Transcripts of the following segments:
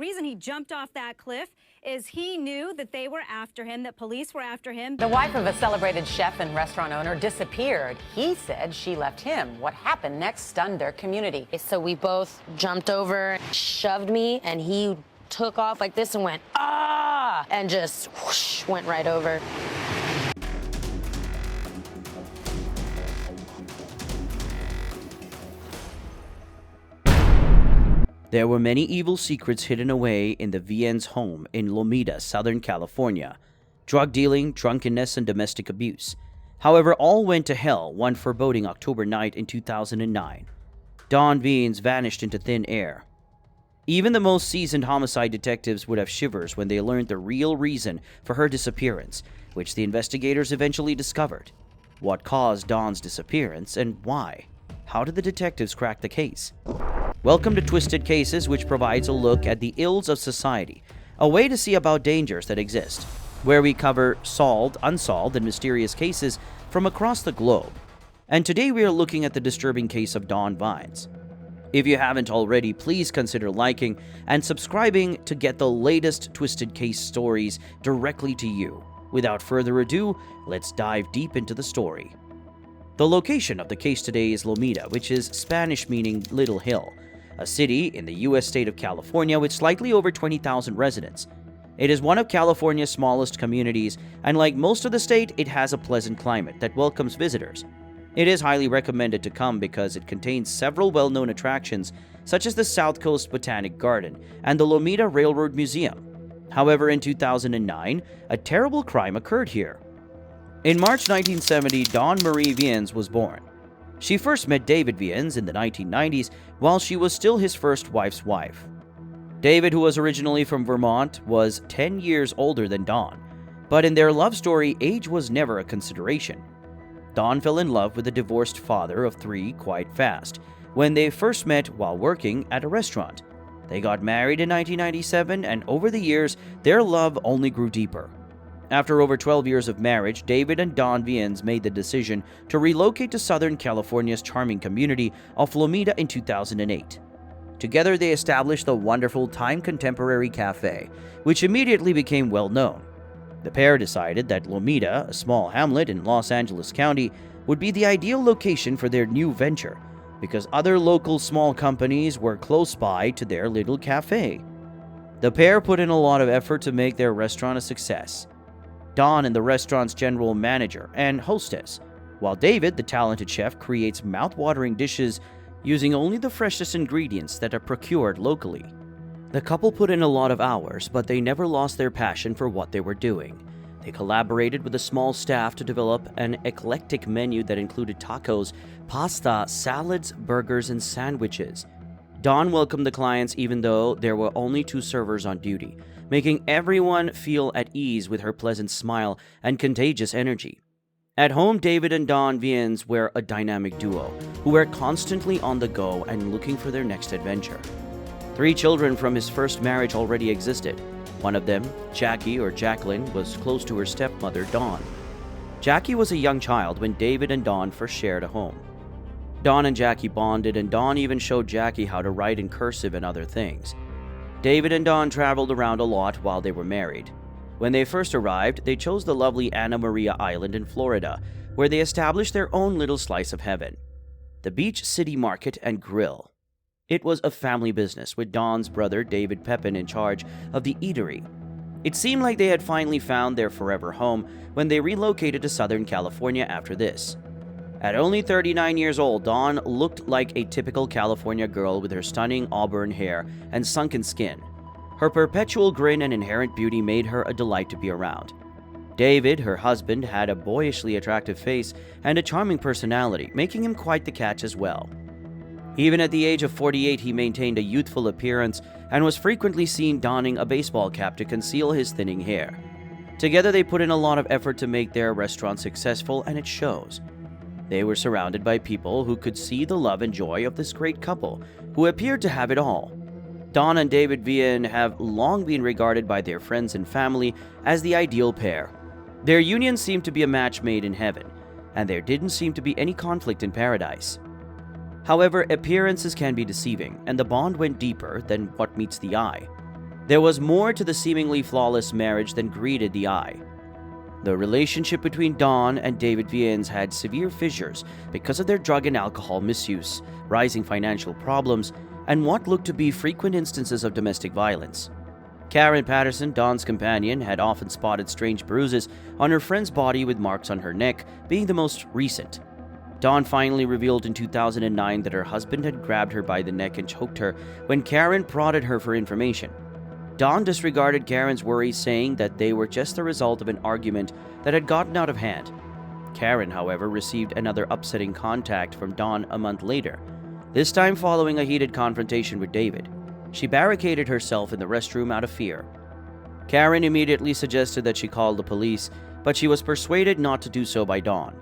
The reason he jumped off that cliff is he knew that they were after him, that police were after him. The wife of a celebrated chef and restaurant owner disappeared. He said she left him. What happened next stunned their community. So we both jumped over, shoved me, and he took off like this and went, ah, and just whoosh, went right over. There were many evil secrets hidden away in the Vienne's home in Lomita, Southern California. Drug dealing, drunkenness, and domestic abuse. However, all went to hell one foreboding October night in 2009. Dawn Viennes vanished into thin air. Even the most seasoned homicide detectives would have shivers when they learned the real reason for her disappearance, which the investigators eventually discovered. What caused Dawn's disappearance and why? How did the detectives crack the case? Welcome to Twisted Cases, which provides a look at the ills of society, a way to see about dangers that exist, where we cover solved, unsolved, and mysterious cases from across the globe. And today we are looking at the disturbing case of Dawn Viennes. If you haven't already, please consider liking and subscribing to get the latest Twisted Case stories directly to you. Without further ado, let's dive deep into the story. The location of the case today is Lomita, which is Spanish meaning Little Hill, a city in the U.S. state of California with slightly over 20,000 residents. It is one of California's smallest communities, and like most of the state, it has a pleasant climate that welcomes visitors. It is highly recommended to come because it contains several well-known attractions, such as the South Coast Botanic Garden and the Lomita Railroad Museum. However, in 2009, a terrible crime occurred here. In March 1970, Dawn Marie Viennes was born. She first met David Viennes in the 1990s while she was still his first wife's wife. David, who was originally from Vermont, was 10 years older than Dawn, but in their love story, age was never a consideration. Dawn fell in love with the divorced father of 3 quite fast when they first met while working at a restaurant. They got married in 1997, and over the years, their love only grew deeper. After over 12 years of marriage, David and Dawn Viennes made the decision to relocate to Southern California's charming community of Lomita in 2008. Together, they established the wonderful Time Contemporary Cafe, which immediately became well known. The pair decided that Lomita, a small hamlet in Los Angeles County, would be the ideal location for their new venture, because other local small companies were close by to their little cafe. The pair put in a lot of effort to make their restaurant a success. Dawn is the restaurant's general manager and hostess, while David, the talented chef, creates mouth-watering dishes using only the freshest ingredients that are procured locally. The couple put in a lot of hours, but they never lost their passion for what they were doing. They collaborated with a small staff to develop an eclectic menu that included tacos, pasta, salads, burgers, and sandwiches. Dawn welcomed the clients even though there were only 2 servers on duty, making everyone feel at ease with her pleasant smile and contagious energy. At home, David and Dawn Viennes were a dynamic duo who were constantly on the go and looking for their next adventure. 3 children from his first marriage already existed. One of them, Jackie or Jacqueline, was close to her stepmother, Dawn. Jackie was a young child when David and Dawn first shared a home. Dawn and Jackie bonded, and Dawn even showed Jackie how to write in cursive and other things. David and Dawn traveled around a lot while they were married. When they first arrived, they chose the lovely Anna Maria Island in Florida, where they established their own little slice of heaven, the Beach City Market and Grill. It was a family business, with Dawn's brother David Pepin in charge of the eatery. It seemed like they had finally found their forever home when they relocated to Southern California after this. At only 39 years old, Dawn looked like a typical California girl with her stunning auburn hair and sunken skin. Her perpetual grin and inherent beauty made her a delight to be around. David, her husband, had a boyishly attractive face and a charming personality, making him quite the catch as well. Even at the age of 48, he maintained a youthful appearance and was frequently seen donning a baseball cap to conceal his thinning hair. Together, they put in a lot of effort to make their restaurant successful, and it shows. They were surrounded by people who could see the love and joy of this great couple, who appeared to have it all. Dawn and David Viennes have long been regarded by their friends and family as the ideal pair. Their union seemed to be a match made in heaven, and there didn't seem to be any conflict in paradise. However, appearances can be deceiving, and the bond went deeper than what meets the eye. There was more to the seemingly flawless marriage than greeted the eye. The relationship between Dawn and David Viennes had severe fissures because of their drug and alcohol misuse, rising financial problems, and what looked to be frequent instances of domestic violence. Karen Patterson, Dawn's companion, had often spotted strange bruises on her friend's body, with marks on her neck being the most recent. Dawn finally revealed in 2009 that her husband had grabbed her by the neck and choked her when Karen prodded her for information. Dawn disregarded Karen's worries, saying that they were just the result of an argument that had gotten out of hand. Karen, however, received another upsetting contact from Dawn a month later, this time following a heated confrontation with David. She barricaded herself in the restroom out of fear. Karen immediately suggested that she call the police, but she was persuaded not to do so by Dawn.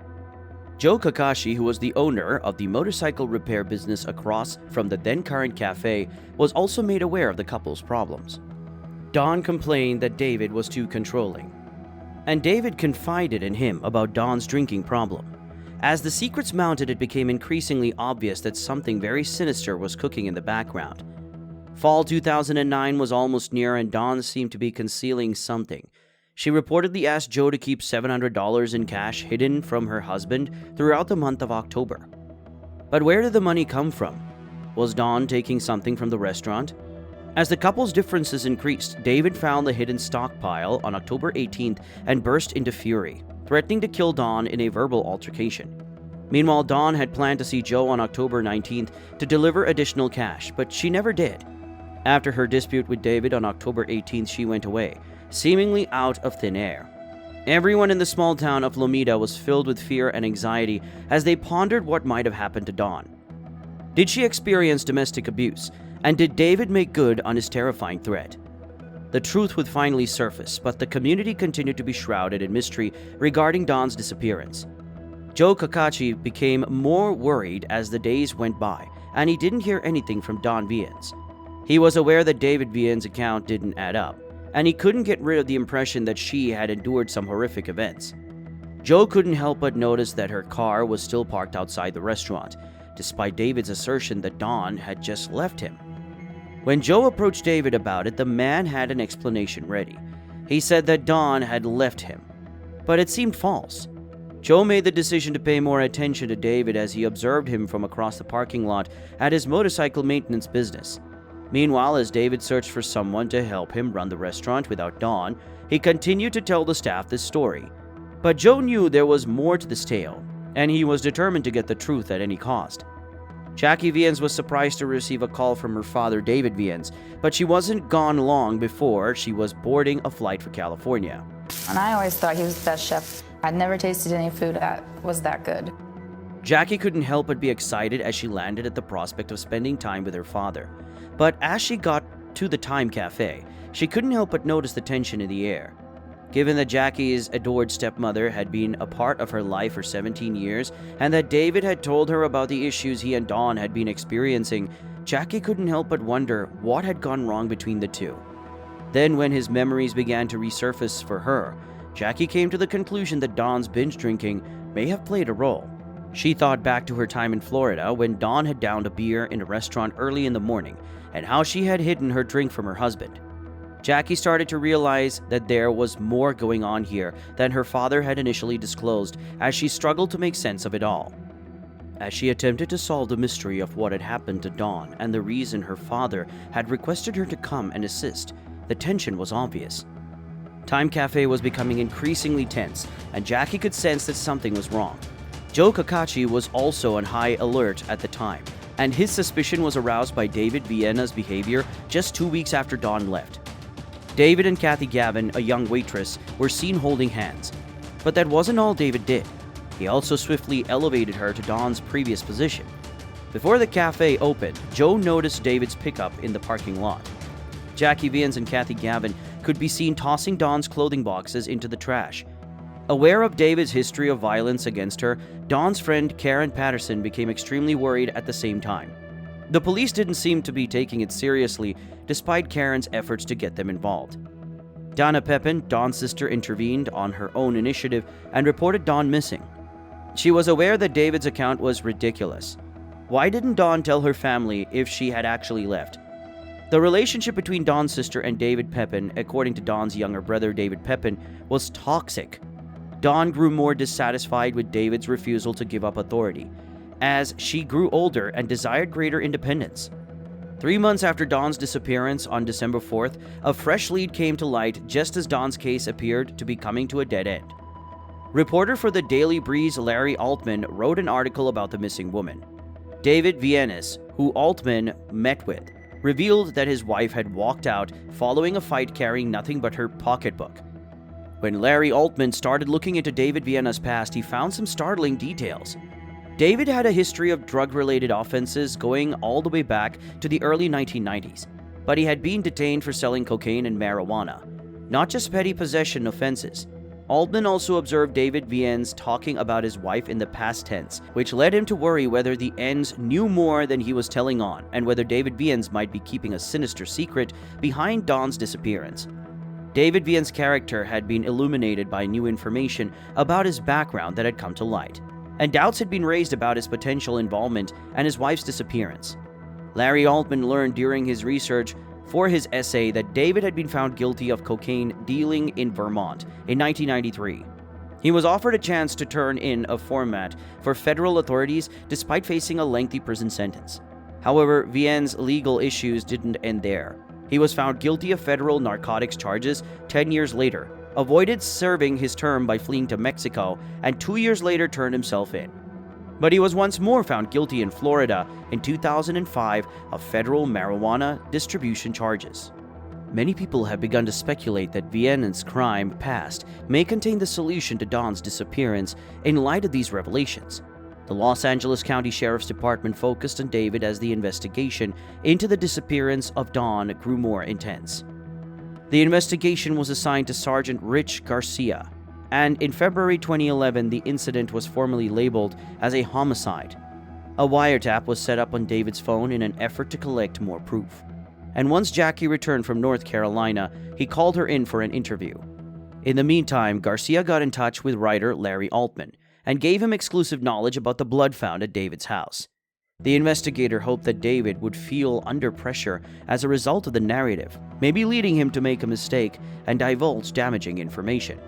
Joe Kakashi, who was the owner of the motorcycle repair business across from the then-current cafe, was also made aware of the couple's problems. Dawn complained that David was too controlling, and David confided in him about Dawn's drinking problem. As the secrets mounted, it became increasingly obvious that something very sinister was cooking in the background. Fall 2009 was almost near, and Dawn seemed to be concealing something. She reportedly asked Joe to keep $700 in cash hidden from her husband throughout the month of October. But where did the money come from? Was Dawn taking something from the restaurant? As the couple's differences increased, David found the hidden stockpile on October 18th and burst into fury, threatening to kill Dawn in a verbal altercation. Meanwhile, Dawn had planned to see Joe on October 19th to deliver additional cash, but she never did. After her dispute with David on October 18th, she went away, seemingly out of thin air. Everyone in the small town of Lomita was filled with fear and anxiety as they pondered what might have happened to Dawn. Did she experience domestic abuse? And did David make good on his terrifying threat? The truth would finally surface, but the community continued to be shrouded in mystery regarding Dawn's disappearance. Joe Kakashi became more worried as the days went by, and he didn't hear anything from Dawn Viennes. He was aware that David Viennes' account didn't add up, and he couldn't get rid of the impression that she had endured some horrific events. Joe couldn't help but notice that her car was still parked outside the restaurant, despite David's assertion that Dawn had just left him. When Joe approached David about it, the man had an explanation ready. He said that Dawn had left him, but it seemed false. Joe made the decision to pay more attention to David as he observed him from across the parking lot at his motorcycle maintenance business. Meanwhile, as David searched for someone to help him run the restaurant without Dawn, he continued to tell the staff this story. But Joe knew there was more to this tale, and he was determined to get the truth at any cost. Jackie Viennes was surprised to receive a call from her father, David Viennes, but she wasn't gone long before she was boarding a flight for California. And I always thought he was the best chef. I'd never tasted any food that was that good. Jackie couldn't help but be excited as she landed at the prospect of spending time with her father. But as she got to the Time Cafe, she couldn't help but notice the tension in the air. Given that Jackie's adored stepmother had been a part of her life for 17 years, and that David had told her about the issues he and Dawn had been experiencing, Jackie couldn't help but wonder what had gone wrong between the two. Then, when his memories began to resurface for her, Jackie came to the conclusion that Dawn's binge drinking may have played a role. She thought back to her time in Florida when Dawn had downed a beer in a restaurant early in the morning, and how she had hidden her drink from her husband. Jackie started to realize that there was more going on here than her father had initially disclosed, as she struggled to make sense of it all. As she attempted to solve the mystery of what had happened to Dawn and the reason her father had requested her to come and assist, the tension was obvious. Time Cafe was becoming increasingly tense, and Jackie could sense that something was wrong. Joe Kakashi was also on high alert at the time, and his suspicion was aroused by David Viennes' behavior just 2 weeks after Dawn left. David and Kathy Gavin, a young waitress, were seen holding hands. But that wasn't all David did. He also swiftly elevated her to Dawn's previous position. Before the cafe opened, Joe noticed David's pickup in the parking lot. Jackie Viennes and Kathy Gavin could be seen tossing Dawn's clothing boxes into the trash. Aware of David's history of violence against her, Dawn's friend Karen Patterson became extremely worried at the same time. The police didn't seem to be taking it seriously, despite Karen's efforts to get them involved. Donna Pepin, Dawn's sister, intervened on her own initiative and reported Dawn missing. She was aware that David's account was ridiculous. Why didn't Dawn tell her family if she had actually left? The relationship between Dawn's sister and David Pepin, according to Dawn's younger brother David Pepin, was toxic. Dawn grew more dissatisfied with David's refusal to give up authority, as she grew older and desired greater independence. 3 months after Dawn's disappearance on December 4th, a fresh lead came to light just as Dawn's case appeared to be coming to a dead end. Reporter for the Daily Breeze Larry Altman wrote an article about the missing woman. David Viennes, who Altman met with, revealed that his wife had walked out following a fight carrying nothing but her pocketbook. When Larry Altman started looking into David Vienna's past, he found some startling details. David had a history of drug-related offenses going all the way back to the early 1990s, but he had been detained for selling cocaine and marijuana, not just petty possession offenses. Altman also observed David Viennes talking about his wife in the past tense, which led him to worry whether the ends knew more than he was telling on, and whether David Viennes might be keeping a sinister secret behind Dawn's disappearance. David Viennes' character had been illuminated by new information about his background that had come to light, and doubts had been raised about his potential involvement and his wife's disappearance. Larry Altman learned during his research for his essay that David had been found guilty of cocaine dealing in Vermont in 1993. He was offered a chance to turn in a format for federal authorities despite facing a lengthy prison sentence. However, Viennes' legal issues didn't end there. He was found guilty of federal narcotics charges 10 years later, avoided serving his term by fleeing to Mexico, and 2 years later turned himself in. But he was once more found guilty in Florida in 2005 of federal marijuana distribution charges. Many people have begun to speculate that Vienna's crime past may contain the solution to Dawn's disappearance in light of these revelations. The Los Angeles County Sheriff's Department focused on David as the investigation into the disappearance of Dawn grew more intense. The investigation was assigned to Sergeant Rich Garcia, and in February 2011, the incident was formally labeled as a homicide. A wiretap was set up on David's phone in an effort to collect more proof. And once Jackie returned from North Carolina, he called her in for an interview. In the meantime, Garcia got in touch with writer Larry Altman and gave him exclusive knowledge about the blood found at David's house. The investigator hoped that David would feel under pressure as a result of the narrative, maybe leading him to make a mistake and divulge damaging information.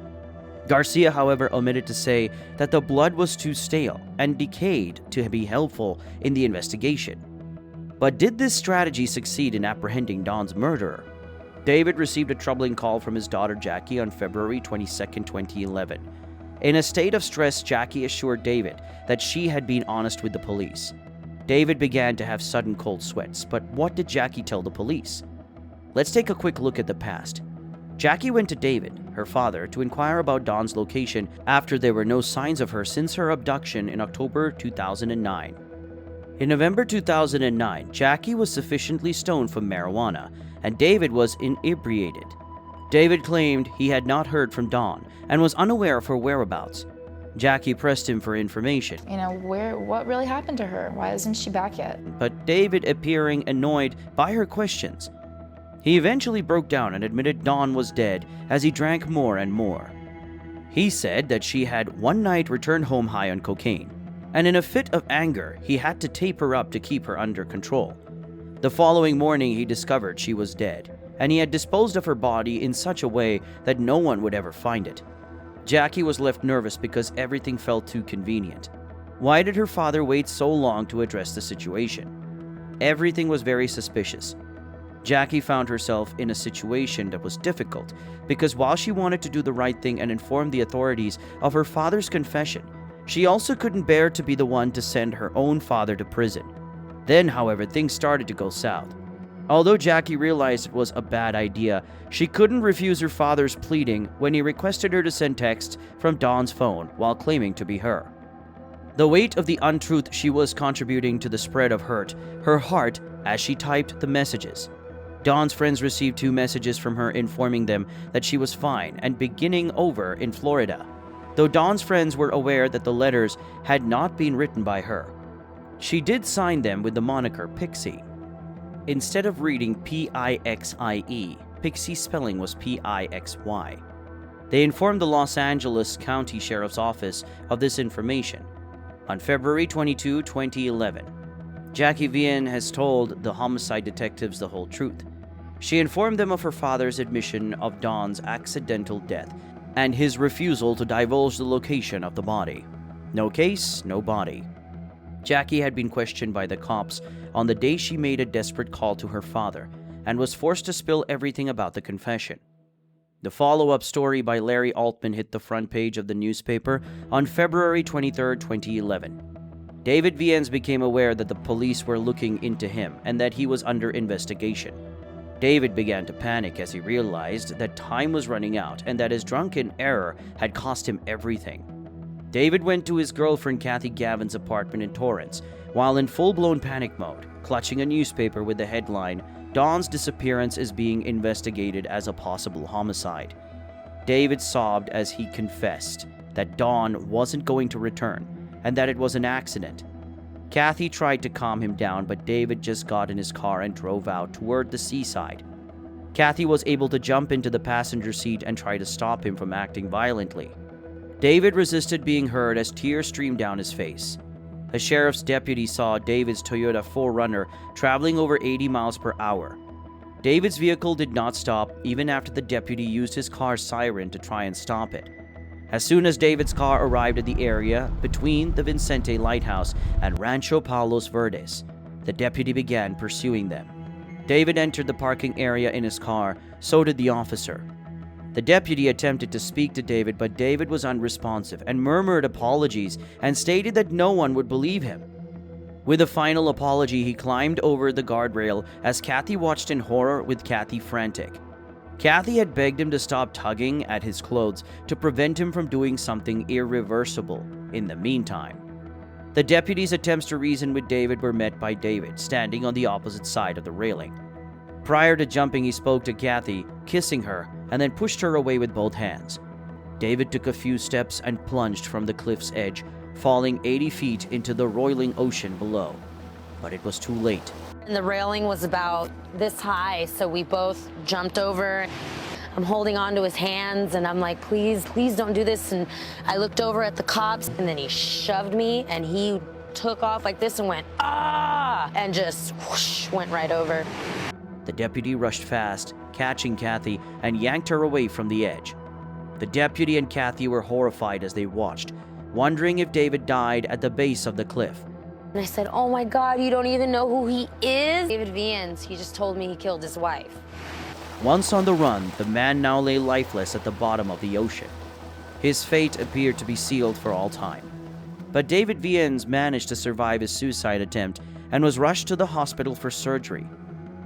Garcia, however, omitted to say that the blood was too stale and decayed to be helpful in the investigation. But did this strategy succeed in apprehending Dawn's murderer? David received a troubling call from his daughter Jackie on February 22, 2011. In a state of stress, Jackie assured David that she had been honest with the police. David began to have sudden cold sweats, but what did Jackie tell the police? Let's take a quick look at the past. Jackie went to David, her father, to inquire about Dawn's location after there were no signs of her since her abduction in October 2009. In November 2009, Jackie was sufficiently stoned from marijuana, and David was inebriated. David claimed he had not heard from Dawn and was unaware of her whereabouts. Jackie pressed him for information. What really happened to her? Why isn't she back yet? But David appearing annoyed by her questions. He eventually broke down and admitted Dawn was dead as he drank more and more. He said that she had one night returned home high on cocaine, and in a fit of anger, he had to tape her up to keep her under control. The following morning, he discovered she was dead, and he had disposed of her body in such a way that no one would ever find it. Jackie was left nervous because everything felt too convenient. Why did her father wait so long to address the situation? Everything was very suspicious. Jackie found herself in a situation that was difficult because while she wanted to do the right thing and inform the authorities of her father's confession, she also couldn't bear to be the one to send her own father to prison. Then, however, things started to go south. Although Jackie realized it was a bad idea, she couldn't refuse her father's pleading when he requested her to send texts from Dawn's phone while claiming to be her. The weight of the untruth she was contributing to the spread of hurt her heart as she typed the messages. Dawn's friends received 2 messages from her informing them that she was fine and beginning over in Florida, though Dawn's friends were aware that the letters had not been written by her. She did sign them with the moniker Pixie. Instead of reading Pixie, Pixie's spelling was Pixy. They informed the Los Angeles County Sheriff's Office of this information. On February 22, 2011, Jackie Viennes has told the homicide detectives the whole truth. She informed them of her father's admission of Don's accidental death and his refusal to divulge the location of the body. No case, no body. Jackie had been questioned by the cops on the day she made a desperate call to her father and was forced to spill everything about the confession. The follow-up story by Larry Altman hit the front page of the newspaper on February 23, 2011. David Viennes became aware that the police were looking into him and that he was under investigation. David began to panic as he realized that time was running out and that his drunken error had cost him everything. David went to his girlfriend Kathy Gavin's apartment in Torrance while in full-blown panic mode, clutching a newspaper with the headline, "Don's disappearance is being investigated as a possible homicide." David sobbed as he confessed that Don wasn't going to return and that it was an accident. Kathy tried to calm him down, but David just got in his car and drove out toward the seaside. Kathy was able to jump into the passenger seat and try to stop him from acting violently. David resisted being heard as tears streamed down his face. A sheriff's deputy saw David's Toyota 4Runner traveling over 80 miles per hour. David's vehicle did not stop even after the deputy used his car's siren to try and stop it. As soon as David's car arrived at the area between the Vicente Lighthouse and Rancho Palos Verdes, the deputy began pursuing them. David entered the parking area in his car, so did the officer. The deputy attempted to speak to David, but David was unresponsive and murmured apologies and stated that no one would believe him. With a final apology, he climbed over the guardrail as Kathy watched in horror with Kathy frantic. Kathy had begged him to stop tugging at his clothes to prevent him from doing something irreversible in the meantime. The deputy's attempts to reason with David were met by David, standing on the opposite side of the railing. Prior to jumping, he spoke to Kathy, kissing her, and then pushed her away with both hands. David took a few steps and plunged from the cliff's edge, falling 80 feet into the roiling ocean below. But it was too late. And the railing was about this high, so we both jumped over. I'm holding on to his hands, and I'm like, please, please don't do this. And I looked over at the cops, and then he shoved me, and he took off like this and went, ah, and just whoosh, went right over. The deputy rushed fast, catching Kathy, and yanked her away from the edge. The deputy and Kathy were horrified as they watched, wondering if David died at the base of the cliff. And I said, oh my God, you don't even know who he is? David Viennes, he just told me he killed his wife. Once on the run, the man now lay lifeless at the bottom of the ocean. His fate appeared to be sealed for all time. But David Viennes managed to survive his suicide attempt and was rushed to the hospital for surgery.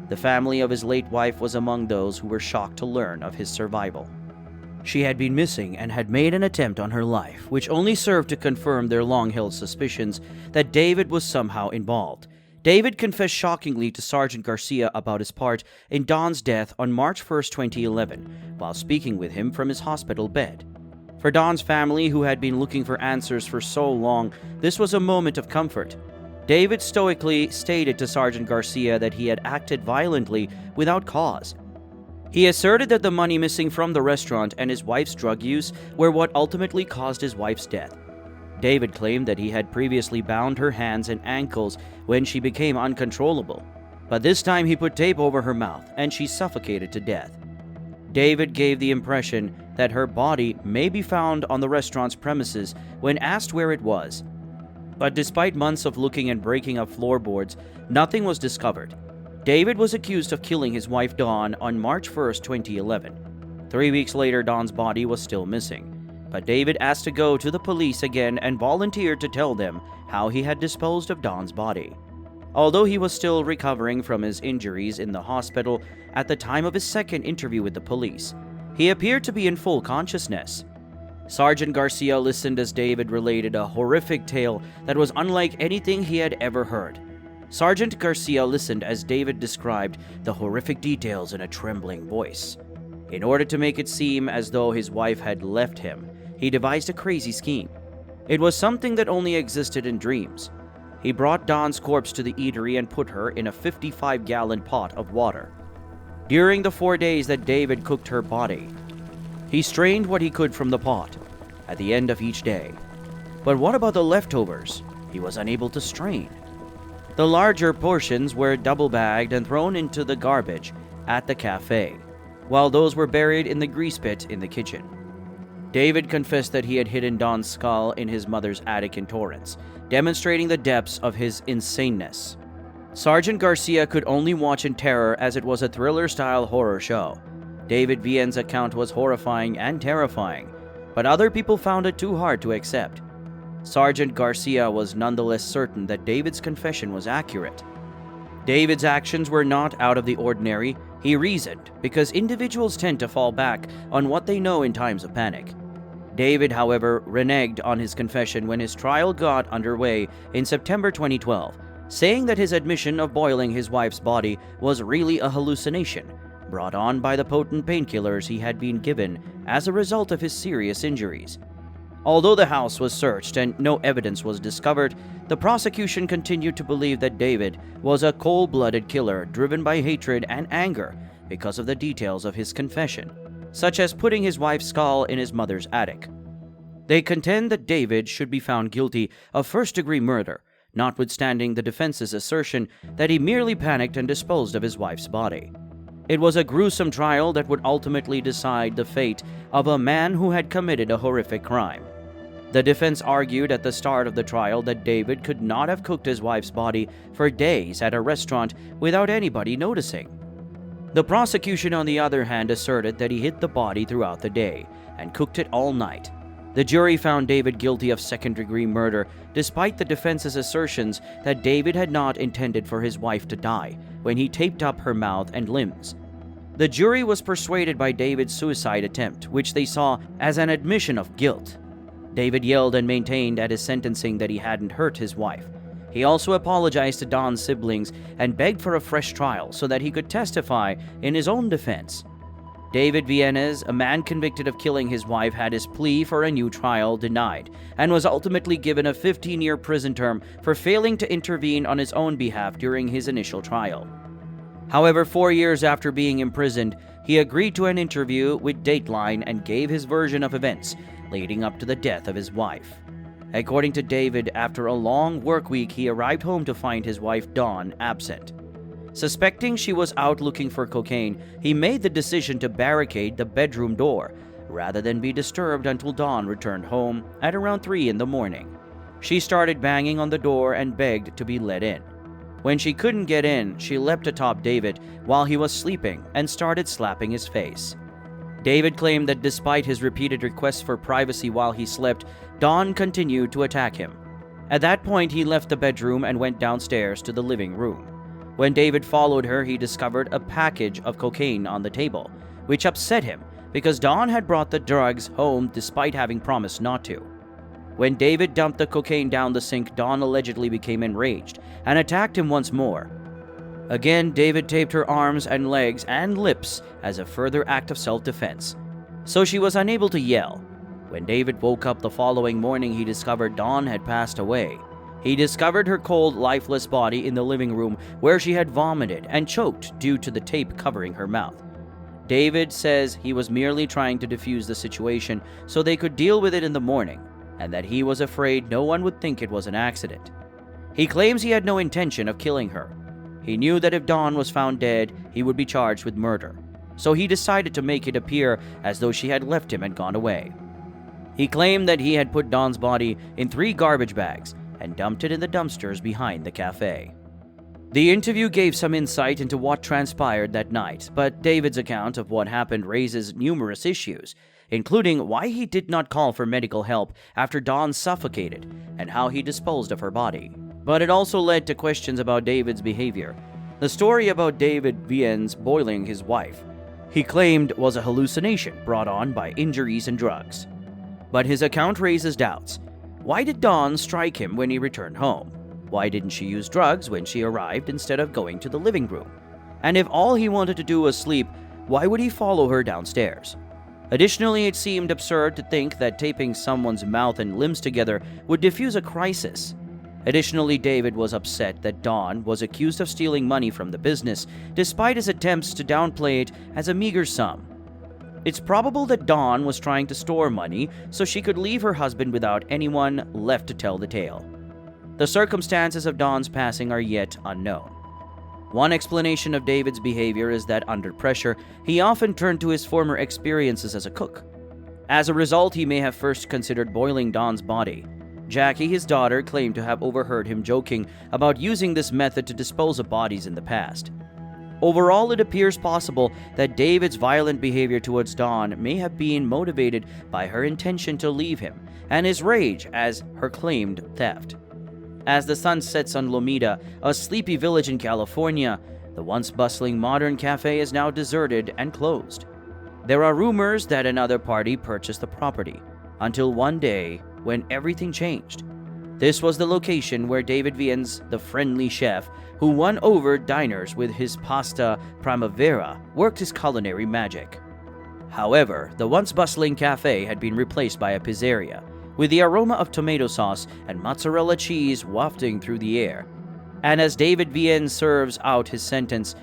The family of his late wife was among those who were shocked to learn of his survival. She had been missing and had made an attempt on her life, which only served to confirm their long-held suspicions that David was somehow involved. David confessed shockingly to Sergeant Garcia about his part in Don's death on March 1, 2011, while speaking with him from his hospital bed. For Don's family, who had been looking for answers for so long, this was a moment of comfort. David stoically stated to Sergeant Garcia that he had acted violently without cause. He asserted that the money missing from the restaurant and his wife's drug use were what ultimately caused his wife's death. David claimed that he had previously bound her hands and ankles when she became uncontrollable, but this time he put tape over her mouth and she suffocated to death. David gave the impression that her body may be found on the restaurant's premises when asked where it was. But despite months of looking and breaking up floorboards, nothing was discovered. David was accused of killing his wife Dawn on March 1, 2011. 3 weeks later, Dawn's body was still missing. But David asked to go to the police again and volunteered to tell them how he had disposed of Dawn's body. Although he was still recovering from his injuries in the hospital at the time of his second interview with the police, he appeared to be in full consciousness. Sergeant Garcia listened as David related a horrific tale that was unlike anything he had ever heard. Sergeant Garcia listened as David described the horrific details in a trembling voice. In order to make it seem as though his wife had left him, he devised a crazy scheme. It was something that only existed in dreams. He brought Dawn's corpse to the eatery and put her in a 55-gallon pot of water. During the 4 days that David cooked her body, he strained what he could from the pot at the end of each day. But what about the leftovers? He was unable to strain. The larger portions were double-bagged and thrown into the garbage, at the cafe, while those were buried in the grease pit in the kitchen. David confessed that he had hidden Dawn's skull in his mother's attic in Torrance, demonstrating the depths of his insaneness. Sergeant Garcia could only watch in terror as it was a thriller-style horror show. David Vienne's account was horrifying and terrifying, but other people found it too hard to accept. Sergeant Garcia was nonetheless certain that David's confession was accurate. David's actions were not out of the ordinary, he reasoned, because individuals tend to fall back on what they know in times of panic. David, however, reneged on his confession when his trial got underway in September 2012, saying that his admission of boiling his wife's body was really a hallucination brought on by the potent painkillers he had been given as a result of his serious injuries. Although the house was searched and no evidence was discovered, the prosecution continued to believe that David was a cold-blooded killer driven by hatred and anger because of the details of his confession, such as putting his wife's skull in his mother's attic. They contend that David should be found guilty of first-degree murder, notwithstanding the defense's assertion that he merely panicked and disposed of his wife's body. It was a gruesome trial that would ultimately decide the fate of a man who had committed a horrific crime. The defense argued at the start of the trial that David could not have cooked his wife's body for days at a restaurant without anybody noticing. The prosecution, on the other hand, asserted that he hid the body throughout the day and cooked it all night. The jury found David guilty of second-degree murder, despite the defense's assertions that David had not intended for his wife to die when he taped up her mouth and limbs. The jury was persuaded by David's suicide attempt, which they saw as an admission of guilt. David yelled and maintained at his sentencing that he hadn't hurt his wife. He also apologized to Dawn's siblings and begged for a fresh trial so that he could testify in his own defense. David Viennes, a man convicted of killing his wife, had his plea for a new trial denied and was ultimately given a 15-year prison term for failing to intervene on his own behalf during his initial trial. However, 4 years after being imprisoned, he agreed to an interview with Dateline and gave his version of events leading up to the death of his wife. According to David, after a long work week, he arrived home to find his wife Dawn absent. Suspecting she was out looking for cocaine, he made the decision to barricade the bedroom door rather than be disturbed until Dawn returned home at around 3 in the morning. She started banging on the door and begged to be let in. When she couldn't get in, she leapt atop David while he was sleeping and started slapping his face. David claimed that despite his repeated requests for privacy while he slept, Dawn continued to attack him. At that point, he left the bedroom and went downstairs to the living room. When David followed her, he discovered a package of cocaine on the table, which upset him because Dawn had brought the drugs home despite having promised not to. When David dumped the cocaine down the sink, Dawn allegedly became enraged and attacked him once more. Again, David taped her arms and legs and lips as a further act of self-defense, so she was unable to yell. When David woke up the following morning, he discovered Dawn had passed away. He discovered her cold, lifeless body in the living room where she had vomited and choked due to the tape covering her mouth. David says he was merely trying to defuse the situation so they could deal with it in the morning, and that he was afraid no one would think it was an accident. He claims he had no intention of killing her. He knew that if Dawn was found dead, he would be charged with murder, so he decided to make it appear as though she had left him and gone away. He claimed that he had put Dawn's body in 3 garbage bags and dumped it in the dumpsters behind the cafe. The interview gave some insight into what transpired that night, but David's account of what happened raises numerous issues, including why he did not call for medical help after Dawn suffocated and how he disposed of her body. But it also led to questions about David's behavior. The story about David Viennes boiling his wife, he claimed was a hallucination brought on by injuries and drugs. But his account raises doubts. Why did Dawn strike him when he returned home? Why didn't she use drugs when she arrived instead of going to the living room? And if all he wanted to do was sleep, why would he follow her downstairs? Additionally, it seemed absurd to think that taping someone's mouth and limbs together would defuse a crisis. Additionally, David was upset that Dawn was accused of stealing money from the business, despite his attempts to downplay it as a meager sum. It's probable that Dawn was trying to store money so she could leave her husband without anyone left to tell the tale. The circumstances of Dawn's passing are yet unknown. One explanation of David's behavior is that under pressure, he often turned to his former experiences as a cook. As a result, he may have first considered boiling Don's body. Jackie, his daughter, claimed to have overheard him joking about using this method to dispose of bodies in the past. Overall, it appears possible that David's violent behavior towards Dawn may have been motivated by her intention to leave him and his rage as her claimed theft. As the sun sets on Lomita, a sleepy village in California, the once bustling modern cafe is now deserted and closed. There are rumors that another party purchased the property, until one day when everything changed. This was the location where David Viennes, the friendly chef who won over diners with his pasta primavera, worked his culinary magic. However, the once bustling cafe had been replaced by a pizzeria, with the aroma of tomato sauce and mozzarella cheese wafting through the air. And as David Viennes serves out his sentence,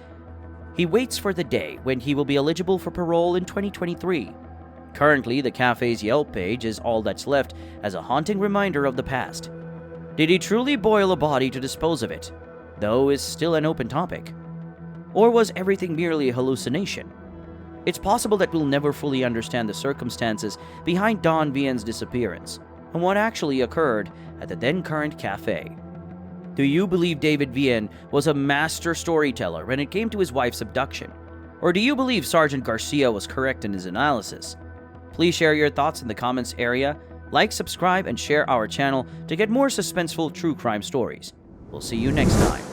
he waits for the day when he will be eligible for parole in 2023. Currently, the cafe's Yelp page is all that's left as a haunting reminder of the past. Did he truly boil a body to dispose of it, though is still an open topic? Or was everything merely a hallucination? It's possible that we'll never fully understand the circumstances behind Don Viennes' disappearance and what actually occurred at the then-current cafe. Do you believe David Viennes was a master storyteller when it came to his wife's abduction? Or do you believe Sergeant Garcia was correct in his analysis? Please share your thoughts in the comments area, like, subscribe, and share our channel to get more suspenseful true crime stories. We'll see you next time.